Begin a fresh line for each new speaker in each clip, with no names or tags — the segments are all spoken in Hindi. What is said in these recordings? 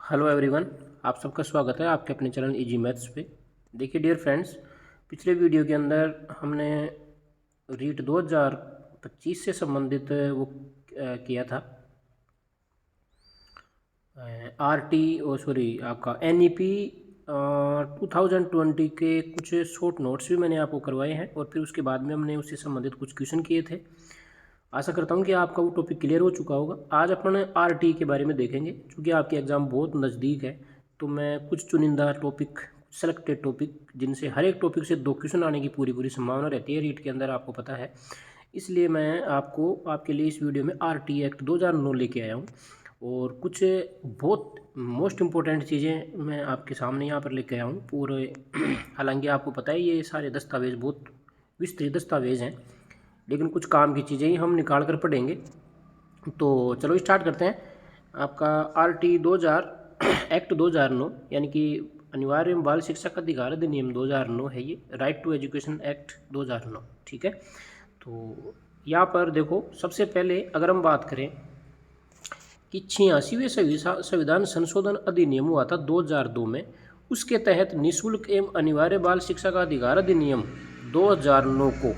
हेलो एवरीवन, आप सबका स्वागत है आपके अपने चैनल इजी मैथ्स पे। देखिए डियर फ्रेंड्स, पिछले वीडियो के अंदर हमने रीट 2025 से संबंधित वो किया था आरटी आपका एनईपी 2020 के कुछ शॉर्ट नोट्स भी मैंने आपको करवाए हैं और फिर उसके बाद में हमने उससे संबंधित कुछ क्वेश्चन किए थे। आशा करता हूँ कि आपका वो टॉपिक क्लियर हो चुका होगा। आज अपन आरटी के बारे में देखेंगे। क्योंकि आपके एग्ज़ाम बहुत नज़दीक है तो मैं कुछ चुनिंदा टॉपिक, सेलेक्टेड टॉपिक, जिनसे हर एक टॉपिक से 2 क्वेश्चन आने की पूरी संभावना रहती है रीट के अंदर, आपको पता है। इसलिए मैं आपके लिए इस वीडियो में आरटी एक्ट 2009 लेके आया हूँ और कुछ बहुत मोस्ट इम्पोर्टेंट चीज़ें मैं आपके सामने यहाँ पर लेके आया हूँ पूरे। हालांकि आपको पता है ये सारे दस्तावेज़ बहुत विस्तृत दस्तावेज़ हैं, लेकिन कुछ काम की चीज़ें ही हम निकाल कर पढ़ेंगे। तो चलो स्टार्ट करते हैं। आपका आरटी 2000 एक्ट 2009 यानी कि अनिवार्य बाल शिक्षा का अधिकार अधिनियम 2009 है ये, राइट टू एजुकेशन एक्ट 2009। ठीक है, तो यहाँ पर देखो, सबसे पहले अगर हम बात करें कि 86वें संविधान संशोधन अधिनियम हुआ था 2002 में, उसके तहत निःशुल्क एवं अनिवार्य बाल शिक्षा का अधिकार अधिनियम 2009 को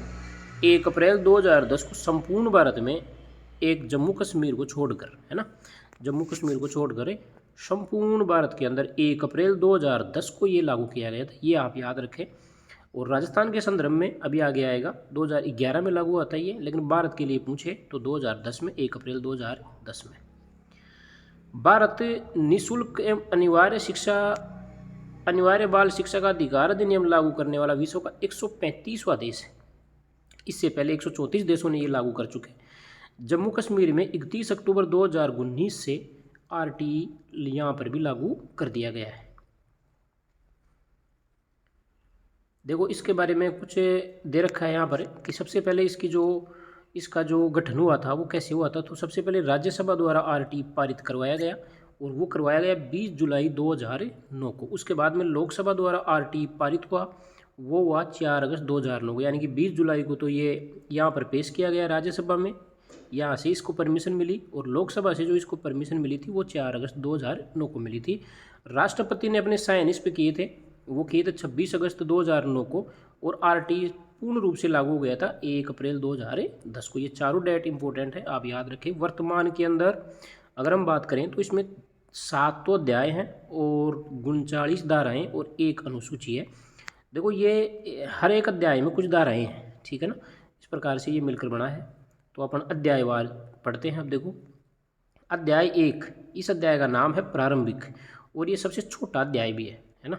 1 अप्रैल 2010 को संपूर्ण भारत में एक जम्मू कश्मीर को छोड़कर, है ना, जम्मू कश्मीर को छोड़कर संपूर्ण भारत के अंदर 1 अप्रैल 2010 को ये लागू किया गया था। ये आप याद रखें। और राजस्थान के संदर्भ में अभी आगे आएगा, 2011 में लागू हुआ था ये, लेकिन भारत के लिए पूछे तो 2010 में, 1 अप्रैल 2010 में। भारत निःशुल्क एवं अनिवार्य बाल शिक्षा का अधिकार अधिनियम लागू करने वाला विश्व का 135वां देश है। इससे पहले 134 देशों ने ये लागू कर चुके हैं। जम्मू कश्मीर में 31 अक्टूबर 2019 से आरटी यहाँ पर भी लागू कर दिया गया है। देखो, इसके बारे में कुछ दे रखा है यहाँ पर कि सबसे पहले इसका जो गठन हुआ था वो कैसे हुआ था। तो सबसे पहले राज्यसभा द्वारा आरटी पारित करवाया गया और वो करवाया गया 20 जुलाई 2009 को। उसके बाद में लोकसभा द्वारा आरटी पारित हुआ, वो हुआ 4 अगस्त 2009 को। यानी कि 20 जुलाई को तो ये यहाँ पर पेश किया गया राज्यसभा में, यहाँ से इसको परमिशन मिली, और लोकसभा से जो इसको परमिशन मिली थी वो 4 अगस्त 2009 को मिली थी। राष्ट्रपति ने अपने साइन इस पे किए थे, वो किए थे 26 अगस्त 2009 को, और आरटी पूर्ण रूप से लागू हो गया था 1 अप्रैल 2010 को। ये चारों डेट इंपॉर्टेंट है, आप याद रखें। वर्तमान के अंदर अगर हम बात करें तो इसमें 7 तो अध्याय हैं और 39 धाराएँ और 1 अनुसूची है। देखो, ये हर एक अध्याय में कुछ धाराएँ हैं, ठीक है ना, इस प्रकार से ये मिलकर बना है। तो अपन अध्यायवार पढ़ते हैं। अब देखो, अध्याय 1, इस अध्याय का नाम है प्रारंभिक, और ये सबसे छोटा अध्याय भी है ना।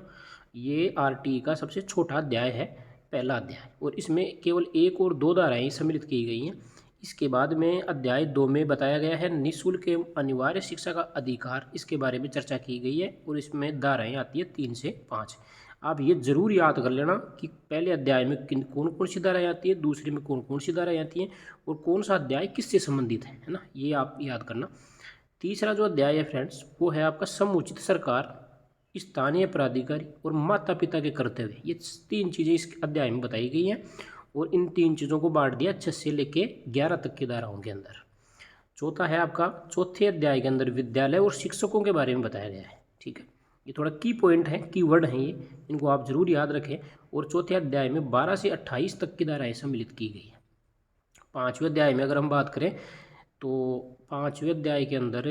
ये आरटी का सबसे छोटा अध्याय है, पहला अध्याय, और इसमें केवल 1 और 2 धाराएँ सम्मिलित की गई हैं। इसके बाद में अध्याय 2 में बताया गया है निःशुल्क एवं अनिवार्य शिक्षा का अधिकार, इसके बारे में चर्चा की गई है, और इसमें धाराएँ आती है 3 से 5। आप ये जरूर याद कर लेना कि पहले अध्याय में कौन कौन सी धाराएँ आती है, दूसरे में कौन कौन सी धाराएँ आती हैं, और कौन सा अध्याय किससे संबंधित है ना, ये आप याद करना। तीसरा जो अध्याय है फ्रेंड्स, वो है आपका समुचित सरकार, स्थानीय प्राधिकारी और माता पिता के कर्तव्य। ये 3 चीज़ें इस अध्याय में बताई गई हैं, और इन 3 चीज़ों को बांट दिया 6 से लेके 11 तक की धाराओं के अंदर। चौथा है आपका, चौथे अध्याय के अंदर विद्यालय और शिक्षकों के बारे में बताया गया है। ठीक है, ये थोड़ा की पॉइंट है, की वर्ड हैं ये, इनको आप जरूर याद रखें। और चौथे अध्याय में 12 से 28 तक की धाराएँ सम्मिलित की गई है। 5वें अध्याय में अगर हम बात करें तो 5वें अध्याय के अंदर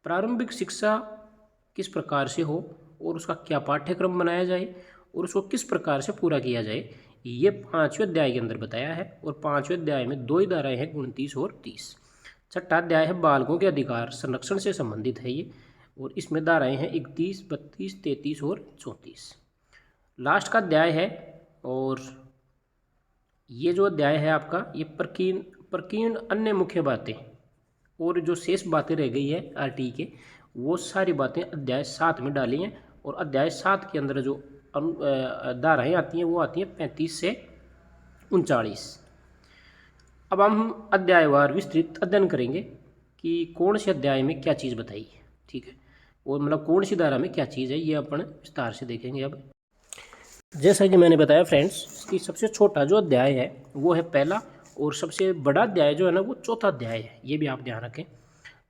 प्रारंभिक शिक्षा किस प्रकार से हो और उसका क्या पाठ्यक्रम बनाया जाए और उसको किस प्रकार से पूरा किया जाए, ये 5वें अध्याय के अंदर बताया है। और 5वें अध्याय में 2 ही धाराएँ हैं, 29 और 30। छठा अध्याय है बालकों के अधिकार संरक्षण से संबंधित है ये, और इसमें धाराएँ हैं 31, 32, 33 और 34। लास्ट का अध्याय है, और ये जो अध्याय है आपका, ये प्रकीर्ण अन्य मुख्य बातें, और जो शेष बातें रह गई है आरटी के, वो सारी बातें अध्याय 7 में डाली हैं। और अध्याय 7 के अंदर जो धाराएँ आती हैं वो आती हैं 35 से 39। अब हम अध्यायवार विस्तृत अध्ययन करेंगे कि कौन से अध्याय में क्या चीज़ बताई है, ठीक है, और मतलब कौन सी धारा में क्या चीज़ है, ये अपन विस्तार से देखेंगे। अब जैसा कि मैंने बताया फ्रेंड्स कि सबसे छोटा जो अध्याय है वो है पहला, और सबसे बड़ा अध्याय जो है ना वो चौथा अध्याय है, ये भी आप ध्यान रखें।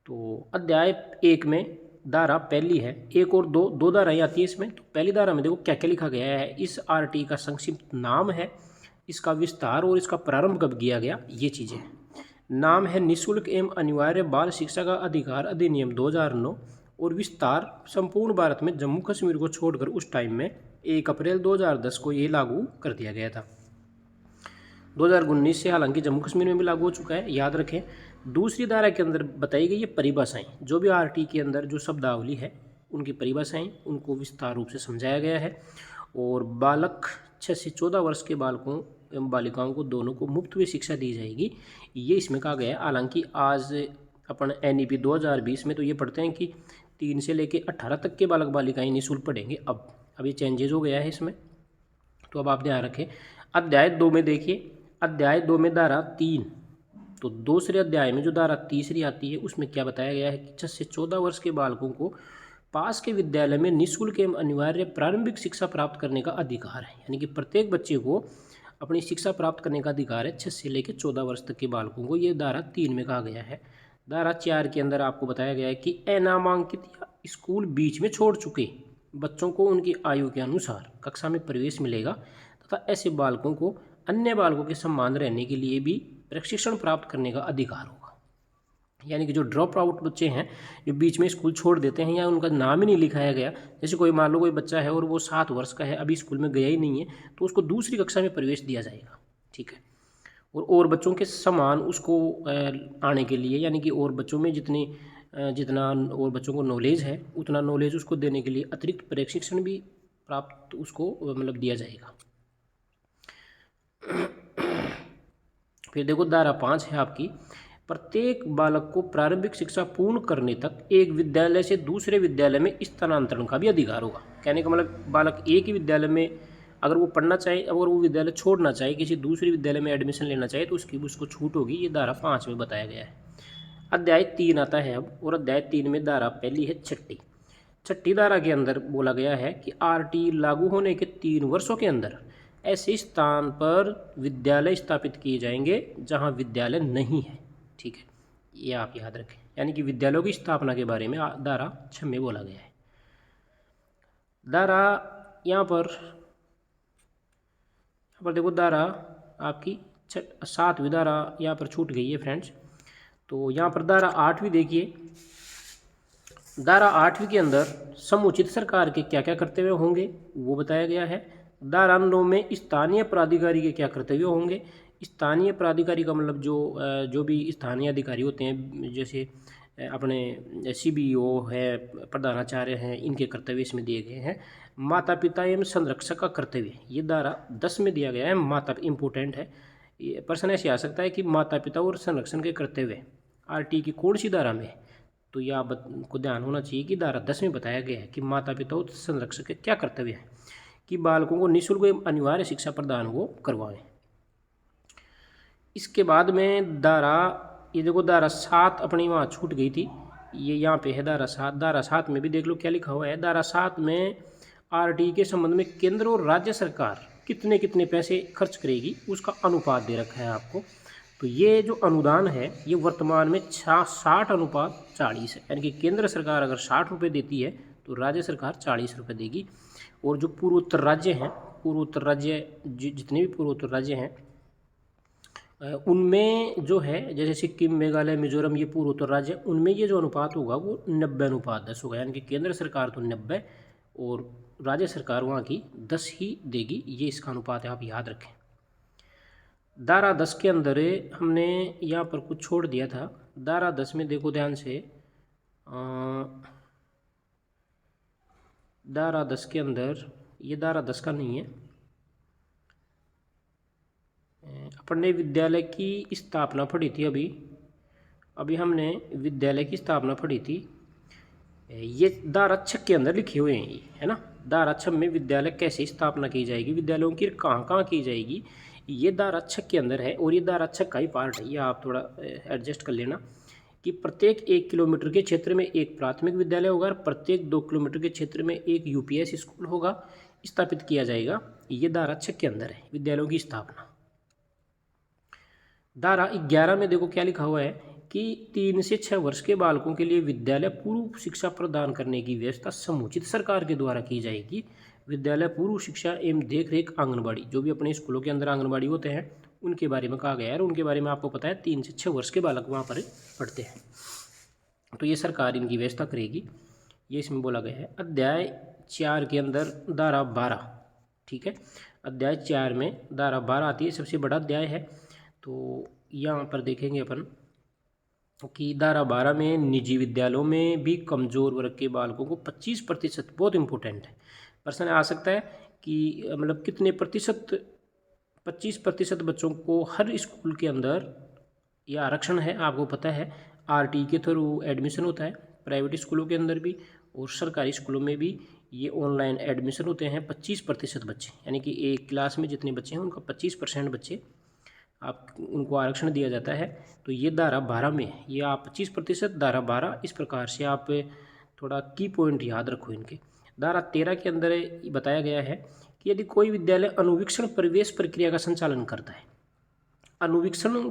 तो अध्याय 1 में धारा पहली है, एक और दो धाराएं आती है इसमें। तो पहली धारा में देखो क्या क्या लिखा गया है। इस आरटी का संक्षिप्त नाम है, इसका विस्तार और इसका प्रारंभ कब किया गया, ये चीज़ें। नाम है निःशुल्क एवं अनिवार्य बाल शिक्षा का अधिकार अधिनियम 2009, और विस्तार संपूर्ण भारत में जम्मू कश्मीर को छोड़कर उस टाइम में 1 अप्रैल 2010 को ये लागू कर दिया गया था। 2019 से हालांकि जम्मू कश्मीर में भी लागू हो चुका है, याद रखें। दूसरी धारा के अंदर बताई गई ये परिभाषाएं, जो भी आरटी के अंदर जो शब्दावली है उनकी परिभाषाएं, उनको विस्तार रूप से समझाया गया है। और बालक 6 से 14 वर्ष के बालकों एवं बालिकाओं को दोनों को मुफ्त में शिक्षा दी जाएगी, ये इसमें कहा गया है। हालांकि आज अपन NEP 2020 में तो ये पढ़ते हैं कि 3 से लेकर 18 तक के बालक बालिकाएं निःशुल्क पढ़ेंगे। अब ये चेंजेज हो गया है इसमें, तो अब आप ध्यान रखें। अध्याय 2 में देखिए, अध्याय 2 में धारा 3, तो दूसरे अध्याय में जो धारा तीसरी आती है उसमें क्या बताया गया है कि 6 से 14 वर्ष के बालकों को पास के विद्यालय में निःशुल्क एवं अनिवार्य प्रारंभिक शिक्षा प्राप्त करने का अधिकार है। यानी कि प्रत्येक बच्चे को अपनी शिक्षा प्राप्त करने का अधिकार है, 6 से लेकर 14 वर्ष तक के बालकों को, ये धारा 3 में कहा गया है। धारा 4 के अंदर आपको बताया गया है कि अनामांकित या स्कूल बीच में छोड़ चुके बच्चों को उनकी आयु के अनुसार कक्षा में प्रवेश मिलेगा, तथा ऐसे बालकों को अन्य बालकों के समान रहने के लिए भी प्रशिक्षण प्राप्त करने का अधिकार होगा। यानी कि जो ड्रॉप आउट बच्चे हैं, जो बीच में स्कूल छोड़ देते हैं या उनका नाम ही नहीं लिखाया गया, जैसे कोई मान लो कोई बच्चा है और वो 7 वर्ष का है, अभी स्कूल में गया ही नहीं है, तो उसको दूसरी कक्षा में प्रवेश दिया जाएगा, ठीक है। और बच्चों के समान उसको आने के लिए, यानी कि और बच्चों में जितना और बच्चों को नॉलेज है उतना नॉलेज उसको देने के लिए अतिरिक्त प्रशिक्षण भी प्राप्त उसको मतलब दिया जाएगा। फिर देखो धारा 5 है आपकी, प्रत्येक बालक को प्रारंभिक शिक्षा पूर्ण करने तक एक विद्यालय से दूसरे विद्यालय में स्थानांतरण का भी अधिकार होगा। कहने का मतलब बालक एक ही विद्यालय में अगर वो पढ़ना चाहे, अगर वो विद्यालय छोड़ना चाहे, किसी दूसरे विद्यालय में एडमिशन लेना चाहे, तो उसको छूट होगी। ये धारा 5 में बताया गया है। अध्याय 3 आता है अब, और अध्याय 3 में धारा पहली है छठी धारा के अंदर बोला गया है कि आरटी लागू होने के 3 वर्षों के अंदर ऐसे स्थान पर विद्यालय स्थापित किए जाएंगे जहां विद्यालय नहीं है, ठीक है, ये आप याद रखें। यानी कि विद्यालयों की स्थापना के बारे में धारा 6 में बोला गया है। धारा यहाँ पर देखो धारा आपकी 7वीं धारा यहाँ पर छूट गई है फ्रेंड्स। तो यहाँ पर धारा 8वीं देखिए, धारा 8वीं के अंदर समुचित सरकार के क्या क्या कर्तव्य होंगे वो बताया गया है। धारा 9 में स्थानीय प्राधिकारी के क्या कर्तव्य होंगे। स्थानीय प्राधिकारी का मतलब जो भी स्थानीय अधिकारी होते हैं, जैसे अपने CBO है, प्रधानाचार्य हैं, इनके कर्तव्य इसमें दिए गए हैं। माता पिता एवं संरक्षक का कर्तव्य ये धारा 10 में दिया गया है। माता इम्पोर्टेंट है, ये प्रश्न ऐसे आ सकता है कि माता पिता और संरक्षण के कर्तव्य RT की कौन सी धारा में है, तो यह को ध्यान होना चाहिए कि धारा 10 में बताया गया है कि माता पिता और संरक्षक के क्या कर्तव्य है कि बालकों को निःशुल्क एवं अनिवार्य शिक्षा प्रदान वो करवाएं। इसके बाद में ये देखो धारा 7 अपनी वहाँ छूट गई थी, ये यहाँ पे है धारा 7। धारा 7 में भी देख लो क्या लिखा हुआ है। धारा 7 में RT के संबंध में केंद्र और राज्य सरकार कितने कितने पैसे खर्च करेगी उसका अनुपात दे रखा है आपको। तो ये जो अनुदान है ये वर्तमान में 60:40 है। यानी कि केंद्र सरकार अगर 60 रुपये देती है तो राज्य सरकार 40 रुपये देगी। और जो पूर्वोत्तर राज्य हैं, जितने भी पूर्वोत्तर राज्य हैं उनमें जो है, जैसे सिक्किम, मेघालय, मिजोरम, ये पूर्वोत्तर राज्य, उनमें ये जो अनुपात होगा वो 90:10 होगा। यानी कि केंद्र सरकार तो 90 और राज्य सरकार वहाँ की 10 ही देगी, ये इसका अनुपात है, आप याद रखें। धारा 10 के अंदर हमने यहाँ पर कुछ छोड़ दिया था। धारा 10 में देखो ध्यान से, धारा 10 के अंदर, ये धारा 10 का नहीं है, अपन ने विद्यालय की स्थापना पढ़ी थी। अभी हमने विद्यालय की स्थापना पढ़ी थी, ये धारा 6 के अंदर लिखे हुए हैं, है ना। धारा 6 में विद्यालय कैसे स्थापना की जाएगी, विद्यालयों की कहाँ कहाँ की जाएगी, ये धारा 6 के अंदर है। और ये धारा 6 का ही पार्ट है, ये आप थोड़ा एडजस्ट कर लेना कि प्रत्येक 1 किलोमीटर के क्षेत्र में एक प्राथमिक विद्यालय होगा और प्रत्येक 2 किलोमीटर के क्षेत्र में एक UPS स्कूल होगा, स्थापित किया जाएगा। ये धारा 6 के अंदर है, विद्यालयों की स्थापना। धारा 11 में देखो क्या लिखा हुआ है कि 3 से 6 वर्ष के बालकों के लिए विद्यालय पूर्व शिक्षा प्रदान करने की व्यवस्था समुचित सरकार के द्वारा की जाएगी। विद्यालय पूर्व शिक्षा एवं देख रेख आंगनबाड़ी, जो भी अपने स्कूलों के अंदर आंगनबाड़ी होते हैं उनके बारे में कहा गया है, और उनके बारे में आपको पता है 3 से 6 वर्ष के बालक वहाँ पर पढ़ते हैं, तो ये सरकार इनकी व्यवस्था करेगी, ये इसमें बोला गया है। अध्याय 4 के अंदर धारा 12, ठीक है, अध्याय 4 में धारा 12 आती है, सबसे बड़ा अध्याय है। तो यहाँ पर देखेंगे अपन कि धारा 12 में निजी विद्यालयों में भी कमज़ोर वर्ग के बालकों को 25%, बहुत इंपॉर्टेंट है, प्रश्न आ सकता है कि मतलब कितने प्रतिशत, 25% बच्चों को हर स्कूल के अंदर यह आरक्षण है। आपको पता है आरटी के थ्रू एडमिशन होता है प्राइवेट स्कूलों के अंदर भी, और सरकारी स्कूलों में भी ये ऑनलाइन एडमिशन होते हैं। 25% बच्चे, यानी कि एक क्लास में जितने बच्चे हैं उनका 25% बच्चे आप उनको आरक्षण दिया जाता है। तो ये धारा 12 में है, ये आप 25% धारा 12, इस प्रकार से आप थोड़ा की पॉइंट याद रखो इनके। धारा 13 के अंदर बताया गया है कि यदि कोई विद्यालय अनुवीक्षण प्रवेश प्रक्रिया का संचालन करता है, अनुवीक्षण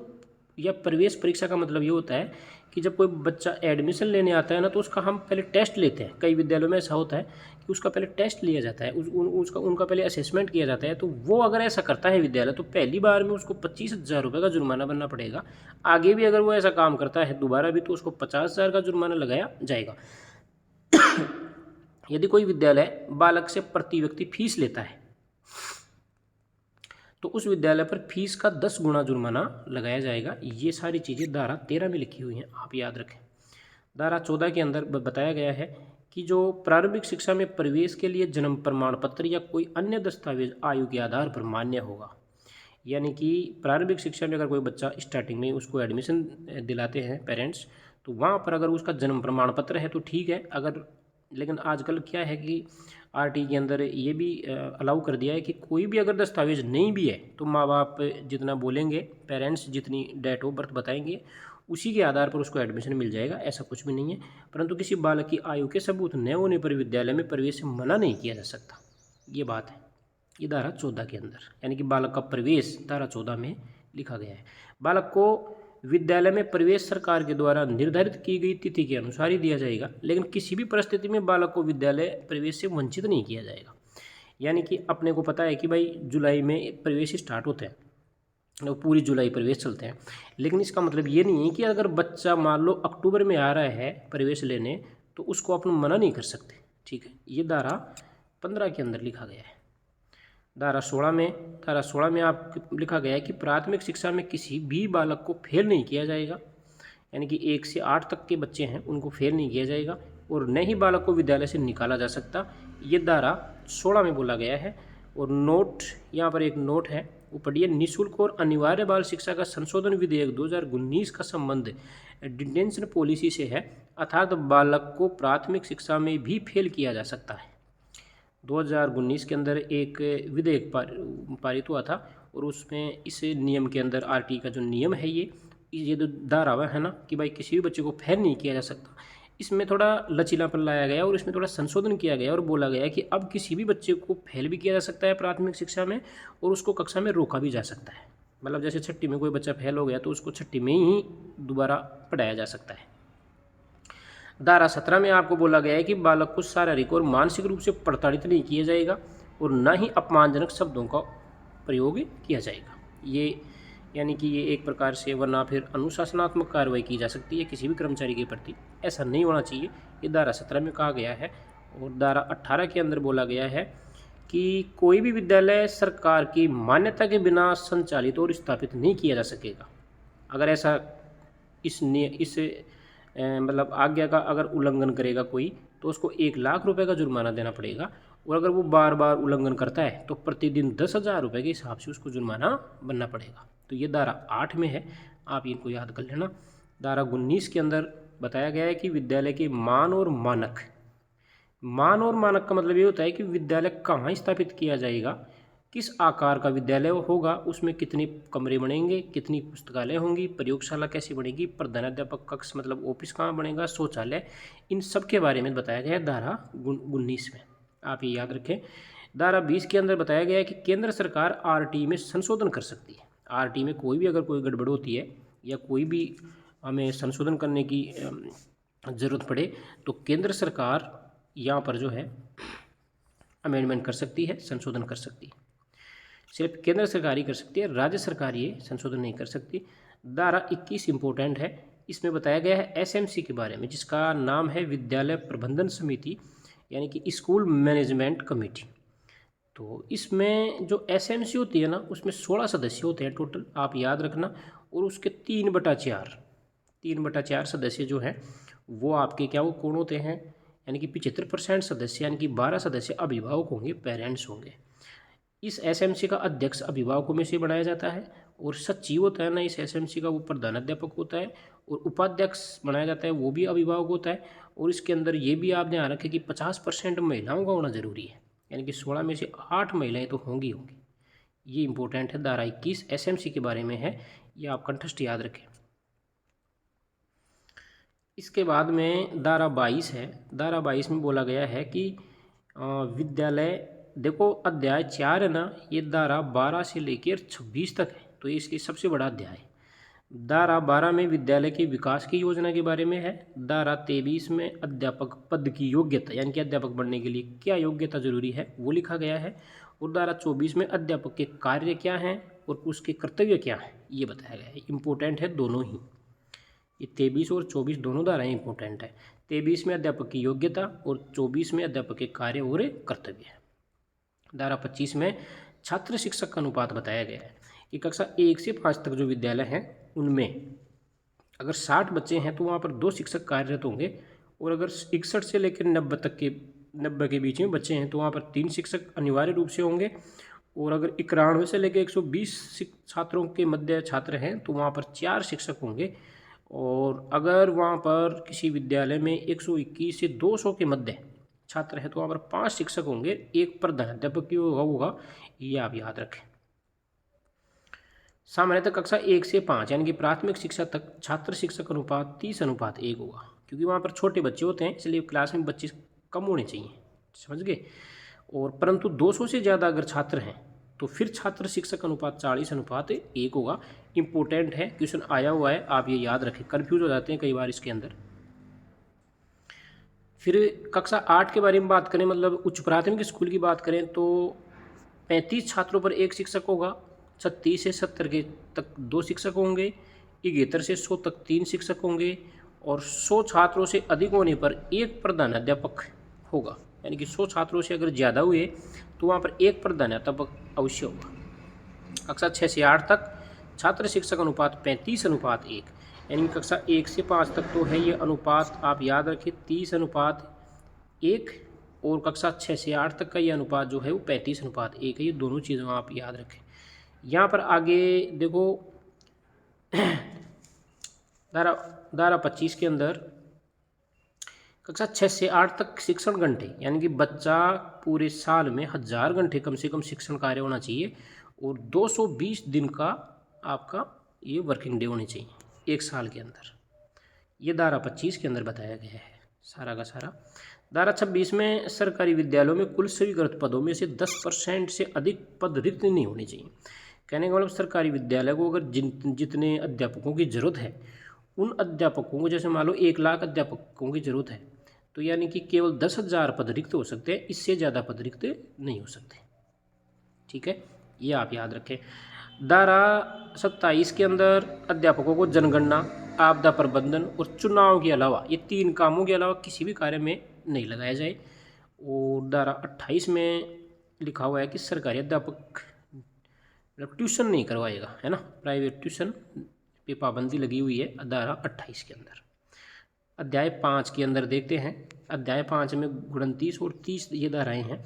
या प्रवेश परीक्षा का मतलब ये होता है कि जब कोई बच्चा एडमिशन लेने आता है ना, तो उसका हम पहले टेस्ट लेते हैं। कई विद्यालयों में ऐसा होता है कि उसका पहले टेस्ट लिया जाता है, उनका पहले असेसमेंट किया जाता है। तो वो अगर ऐसा करता है विद्यालय, तो पहली बार में उसको 25,000 रुपये का जुर्माना बनना पड़ेगा। आगे भी अगर वो ऐसा काम करता है दोबारा भी, तो उसको 50,000 का जुर्माना लगाया जाएगा। यदि कोई विद्यालय बालक से प्रति व्यक्ति फीस लेता है, तो उस विद्यालय पर फीस का 10 गुना जुर्माना लगाया जाएगा। ये सारी चीज़ें धारा 13 में लिखी हुई हैं, आप याद रखें। धारा 14 के अंदर बताया गया है कि जो प्रारंभिक शिक्षा में प्रवेश के लिए जन्म प्रमाण पत्र या कोई अन्य दस्तावेज आयु के आधार पर मान्य होगा। यानी कि प्रारंभिक शिक्षा में अगर कोई बच्चा स्टार्टिंग में उसको एडमिशन दिलाते हैं पेरेंट्स, तो वहाँ पर अगर उसका जन्म प्रमाण पत्र है तो ठीक है। अगर लेकिन आजकल क्या है कि आरटी के अंदर ये भी अलाउ कर दिया है कि कोई भी अगर दस्तावेज नहीं भी है, तो माँ बाप जितना बोलेंगे, पेरेंट्स जितनी डेट ऑफ बर्थ बताएंगे, उसी के आधार पर उसको एडमिशन मिल जाएगा। ऐसा कुछ भी नहीं है। परंतु किसी बालक की आयु के सबूत न होने पर विद्यालय में प्रवेश से मना नहीं किया जा सकता, ये बात है। ये धारा 14 के अंदर, यानी कि बालक का प्रवेश धारा 14 में लिखा गया है। बालक को विद्यालय में प्रवेश सरकार के द्वारा निर्धारित की गई तिथि के अनुसार ही दिया जाएगा, लेकिन किसी भी परिस्थिति में बालक को विद्यालय प्रवेश से वंचित नहीं किया जाएगा। यानी कि अपने को पता है कि भाई जुलाई में प्रवेश स्टार्ट होते हैं, तो पूरी जुलाई प्रवेश चलते हैं, लेकिन इसका मतलब ये नहीं है कि अगर बच्चा मान लो अक्टूबर में आ रहा है प्रवेश लेने, तो उसको अपन मना नहीं कर सकते, ठीक है। ये धारा 15 के अंदर लिखा गया है। धारा 16 में आप लिखा गया है कि प्राथमिक शिक्षा में किसी भी बालक को फेल नहीं किया जाएगा, यानी कि 1 से 8 तक के बच्चे हैं उनको फेल नहीं किया जाएगा, और न ही बालक को विद्यालय से निकाला जा सकता। ये धारा 16 में बोला गया है। और नोट, यहाँ पर एक नोट है, वो पढ़िए। निःशुल्क और अनिवार्य बाल शिक्षा का संशोधन विधेयक 2019 का संबंध डिटेंशन पॉलिसी से है, अर्थात बालक को प्राथमिक शिक्षा में भी फेल किया जा सकता है। 2019 के अंदर एक विधेयक पारित हुआ था, और उसमें इस नियम के अंदर आरटी का जो नियम है, ये जो धारा है ना कि भाई किसी भी बच्चे को फेल नहीं किया जा सकता, इसमें थोड़ा लचीलापन लाया गया और इसमें थोड़ा संशोधन किया गया और बोला गया कि अब किसी भी बच्चे को फेल भी किया जा सकता है प्राथमिक शिक्षा में, और उसको कक्षा में रोका भी जा सकता है। मतलब जैसे छठी में कोई बच्चा फेल हो गया तो उसको छठी में ही दोबारा पढ़ाया जा सकता है। धारा 17 में आपको बोला गया है कि बालक को शारीरिक और मानसिक रूप से प्रताड़ित नहीं किया जाएगा और न ही अपमानजनक शब्दों का प्रयोग किया जाएगा। ये यानी कि ये एक प्रकार से, वरना फिर अनुशासनात्मक कार्रवाई की जा सकती है किसी भी कर्मचारी के प्रति, ऐसा नहीं होना चाहिए। ये धारा 17 में कहा गया है। और धारा 18 के अंदर बोला गया है कि कोई भी विद्यालय सरकार की मान्यता के बिना संचालित और स्थापित नहीं किया जा सकेगा। अगर ऐसा इस मतलब आज्ञा का अगर उल्लंघन करेगा कोई, तो उसको 1,00,000 रुपये का जुर्माना देना पड़ेगा, और अगर वो बार बार उल्लंघन करता है तो प्रतिदिन 10,000 रुपये के हिसाब से उसको जुर्माना बनना पड़ेगा। तो ये धारा 8 में है, आप इनको याद कर लेना। धारा 19 के अंदर बताया गया है कि विद्यालय के मान और मानक का मतलब ये होता है कि विद्यालय कहाँ स्थापित किया जाएगा, किस आकार का विद्यालय होगा, उसमें कितने कमरे बनेंगे, कितनी पुस्तकालय होंगी, प्रयोगशाला कैसी बनेगी, प्रधानाध्यापक कक्ष मतलब ऑफिस कहाँ बनेगा, शौचालय, इन सब के बारे में बताया गया है धारा 19 में, आप ये याद रखें। धारा 20 के अंदर बताया गया है कि केंद्र सरकार आरटी में संशोधन कर सकती है। आरटी में कोई भी अगर कोई गड़बड़ होती है या कोई भी हमें संशोधन करने की ज़रूरत पड़े तो केंद्र सरकार यहाँ पर जो है अमेंडमेंट कर सकती है, संशोधन कर सकती है। सिर्फ केंद्र सरकार ही कर सकती है, राज्य सरकार ये संशोधन नहीं कर सकती। धारा 21 इम्पोर्टेंट है, इसमें बताया गया है एसएमसी के बारे में, जिसका नाम है विद्यालय प्रबंधन समिति, यानी कि स्कूल मैनेजमेंट कमेटी। तो इसमें जो एसएमसी होती है ना, उसमें 16 सदस्य होते हैं टोटल, आप याद रखना। और उसके 3/4 सदस्य जो हैं वो आपके क्या वो कौन होते हैं, यानी कि 75% सदस्य, यानी कि 12 सदस्य अभिभावक होंगे, पेरेंट्स होंगे। इस एसएमसी का अध्यक्ष अभिभावकों में से बनाया जाता है, और सचिव होता है ना इस एसएमसी का, वो प्रधानाध्यापक होता है, और उपाध्यक्ष बनाया जाता है, वो भी अभिभावक होता है। और इसके अंदर ये भी आप ध्यान रखें कि 50% महिलाओं का होना जरूरी है, यानी कि 16 में से 8 महिलाएं तो होंगी। ये इंपॉर्टेंट है, धारा 21 एसएमसी के बारे में है, ये आप कंठस्थ याद रखें। इसके बाद में धारा 22 है। धारा 22 में बोला गया है कि विद्यालय, देखो अध्याय 4 है ना, ये धारा 12 से लेकर 26 तक है, तो ये इसकी सबसे बड़ा अध्याय है। धारा 12 में विद्यालय के विकास की योजना के बारे में है। धारा 23 में अध्यापक पद की योग्यता, यानी कि अध्यापक बनने के लिए क्या योग्यता जरूरी है वो लिखा गया है। और धारा 24 में अध्यापक के कार्य क्या हैं और उसके कर्तव्य क्या हैं ये बताया गया है। इम्पोर्टेंट है दोनों ही, ये 23 और 24 दोनों धाराएं इंपॉर्टेंट है। 23 में अध्यापक की योग्यता और 24 में अध्यापक के कार्य और कर्तव्य है। धारा 25 में छात्र शिक्षक का अनुपात बताया गया है कि कक्षा 1 से 5 तक जो विद्यालय हैं उनमें अगर 60 बच्चे हैं तो वहाँ पर 2 शिक्षक कार्यरत होंगे, और अगर 61 से लेकर 90 के बीच में बच्चे हैं तो वहाँ पर 3 शिक्षक अनिवार्य रूप से होंगे, और अगर 91 से लेकर 120 छात्रों के मध्य छात्र हैं तो वहाँ पर 4 शिक्षक होंगे, और अगर वहाँ पर किसी विद्यालय में 121 से 200 के मध्य छात्र हैं तो वहाँ पर 5 शिक्षक होंगे, एक प्रधानाध्यापक की होगा, ये आप याद रखें। सामान्यतः कक्षा 1 से 5 यानी कि प्राथमिक शिक्षा तक छात्र शिक्षक अनुपात 30:1 होगा, क्योंकि वहाँ पर छोटे बच्चे होते हैं इसलिए क्लास में बच्चे कम होने चाहिए, समझ गए। और परंतु 200 से ज़्यादा अगर छात्र हैं तो फिर छात्र शिक्षक अनुपात 40:1 होगा। इम्पोर्टेंट है, क्वेश्चन आया हुआ है, आप ये याद रखें, कन्फ्यूज हो जाते हैं कई बार इसके अंदर। फिर कक्षा 8 के बारे में बात करें, मतलब उच्च प्राथमिक स्कूल की बात करें तो 35 छात्रों पर 1 शिक्षक होगा, 36 से 70 के तक 2 शिक्षक होंगे, 71 से 100 तक 3 शिक्षक होंगे, और 100 छात्रों से अधिक होने पर 1 प्रधानाध्यापक होगा, यानी कि 100 छात्रों से अगर ज़्यादा हुए तो वहाँ पर 1 प्रधानाध्यापक अवश्य होगा। कक्षा 6 से 8 तक छात्र शिक्षक अनुपात 35:1, यानी कक्षा 1 से 5 तक तो है ये अनुपात, आप याद रखें 30:1, और कक्षा 6 से 8 तक का ये अनुपात जो है वो 35:1 है। ये दोनों चीज़ों आप याद रखें। यहाँ पर आगे देखो धारा 25 के अंदर कक्षा 6 से 8 तक शिक्षण घंटे, यानी कि बच्चा पूरे साल में 1000 घंटे कम से कम शिक्षण कार्य होना चाहिए, और 220 दिन का आपका ये वर्किंग डे होने चाहिए एक साल के अंदर। ये धारा 25 के अंदर बताया गया है सारा का सारा। धारा 26 में सरकारी विद्यालयों में कुल स्वीकृत पदों में से 10% से अधिक पद रिक्त नहीं होने चाहिए। कहने का मतलब सरकारी विद्यालय को अगर जितने अध्यापकों की ज़रूरत है उन अध्यापकों को, जैसे मान लो 1 लाख अध्यापकों की ज़रूरत है तो यानी कि केवल 10,000 पद रिक्त हो सकते हैं, इससे ज़्यादा पद रिक्त नहीं हो सकते। ठीक है, ये आप याद रखें। धारा 27 के अंदर अध्यापकों को जनगणना, आपदा प्रबंधन और चुनाव के अलावा, ये 3 कामों के अलावा किसी भी कार्य में नहीं लगाया जाए। और धारा 28 में लिखा हुआ है कि सरकारी अध्यापक ट्यूशन नहीं करवाएगा, है ना, प्राइवेट ट्यूशन पे पाबंदी लगी हुई है धारा 28 के अंदर। अध्याय 5 के अंदर देखते हैं। अध्याय 5 में 29 और 30 ये धाराएं हैं।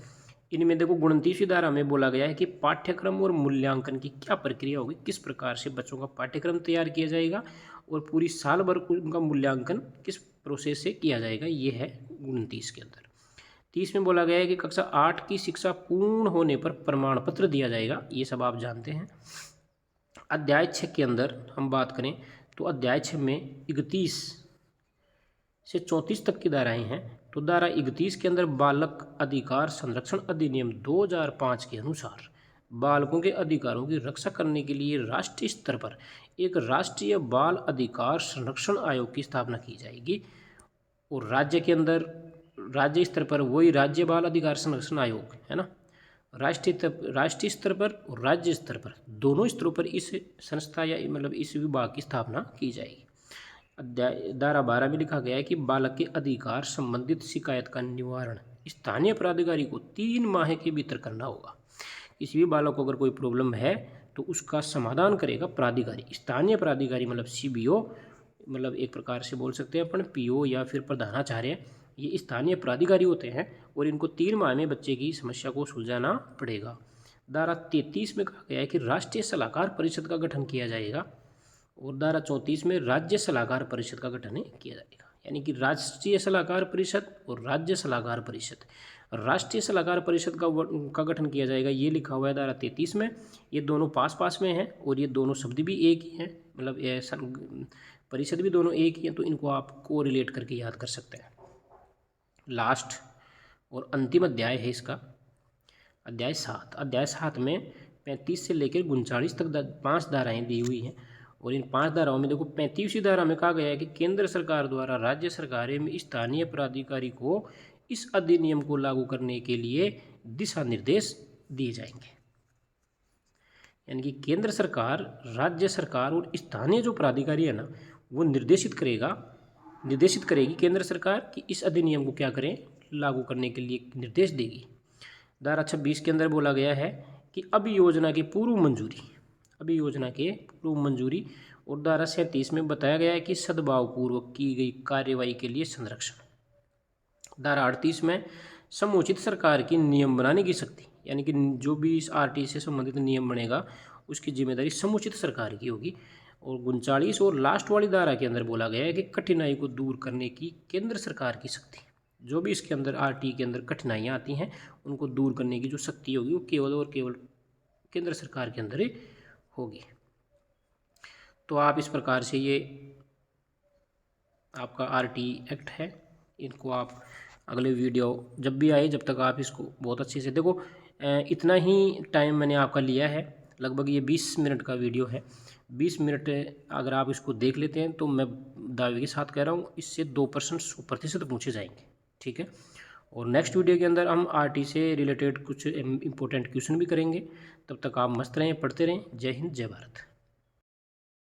इनमें देखो 29वीं धारा में बोला गया है कि पाठ्यक्रम और मूल्यांकन की क्या प्रक्रिया होगी, किस प्रकार से बच्चों का पाठ्यक्रम तैयार किया जाएगा और पूरी साल भर उनका मूल्यांकन किस प्रोसेस से किया जाएगा, ये है 29 के अंदर। 30 में बोला गया है कि कक्षा 8 की शिक्षा पूर्ण होने पर प्रमाण पत्र दिया जाएगा, ये सब आप जानते हैं। अध्याय 6 के अंदर हम बात करें तो अध्याय 6 में 31 से 34 तक की धाराएं हैं। तो धारा 31 के अंदर बालक अधिकार संरक्षण अधिनियम 2005 के अनुसार बालकों के अधिकारों की रक्षा करने के लिए राष्ट्रीय स्तर पर एक राष्ट्रीय बाल अधिकार संरक्षण आयोग की स्थापना की जाएगी। और राज्य के अंदर राज्य स्तर पर वही राज्य बाल अधिकार संरक्षण आयोग है ना, राष्ट्रीय स्तर पर और राज्य स्तर पर दोनों स्तरों पर इस संस्था या मतलब इस विभाग की स्थापना की जाएगी। अध्याय धारा 12 में लिखा गया है कि बालक के अधिकार संबंधित शिकायत का निवारण स्थानीय प्राधिकारी को 3 माह के भीतर करना होगा। किसी भी बालक को अगर कोई प्रॉब्लम है तो उसका समाधान करेगा प्राधिकारी, स्थानीय प्राधिकारी मतलब CBO, मतलब एक प्रकार से बोल सकते हैं अपन PO या फिर प्रधानाचार्य। ये स्थानीय प्राधिकारी होते हैं और इनको 3 माह में बच्चे की समस्या को सुलझाना पड़ेगा। धारा 33 में कहा गया है कि राष्ट्रीय सलाहकार परिषद का गठन किया जाएगा और धारा 34 में राज्य सलाहकार परिषद का गठन किया जाएगा। यानी कि राष्ट्रीय सलाहकार परिषद और राज्य सलाहकार परिषद। राष्ट्रीय सलाहकार परिषद का गठन किया जाएगा, ये लिखा हुआ है धारा 33 में। ये दोनों पास पास में हैं और ये दोनों शब्द भी एक ही हैं, मतलब परिषद भी दोनों एक ही हैं, तो इनको आप को रिलेट करके याद कर सकते हैं। लास्ट और अंतिम अध्याय है इसका, अध्याय 7। अध्याय 7 में 35 से लेकर 39 तक 5 धाराएँ दी हुई हैं और इन 5 धाराओं में देखो 35वीं धारा में कहा गया है कि केंद्र सरकार द्वारा राज्य सरकारें में स्थानीय प्राधिकारी को इस अधिनियम को लागू करने के लिए दिशा निर्देश दिए जाएंगे। यानी कि केंद्र सरकार, राज्य सरकार और स्थानीय जो प्राधिकारी है ना, वो निर्देशित करेगी केंद्र सरकार कि इस अधिनियम को क्या करें, लागू करने के लिए निर्देश देगी। धारा 26 के अंदर बोला गया है कि अभियोजना की पूर्व मंजूरी और धारा 37 में बताया गया है कि सद्भावपूर्वक की गई कार्यवाही के लिए संरक्षण। धारा 38 में समुचित सरकार की नियम बनाने की शक्ति, यानी कि जो भी इस RT से संबंधित नियम बनेगा उसकी जिम्मेदारी समुचित सरकार की होगी। और 39 और लास्ट वाली धारा के अंदर बोला गया है कि कठिनाई को दूर करने की केंद्र सरकार की शक्ति, जो भी इसके अंदर RT के अंदर कठिनाइयाँ आती हैं उनको दूर करने की जो शक्ति होगी वो केवल और केवल केंद्र सरकार के अंदर ही होगी। तो आप इस प्रकार से ये आपका RT एक्ट है, इनको आप अगले वीडियो जब भी आए जब तक आप इसको बहुत अच्छे से देखो। इतना ही टाइम मैंने आपका लिया है, लगभग ये 20 मिनट का वीडियो है। 20 मिनट अगर आप इसको देख लेते हैं तो मैं दावे के साथ कह रहा हूँ इससे 2% 100% पूछे जाएंगे, ठीक है। और नेक्स्ट वीडियो के अंदर हम RT से रिलेटेड कुछ इम्पोर्टेंट क्वेश्चन भी करेंगे। तब तक आप मस्त रहें, पढ़ते रहें। जय हिंद, जय भारत।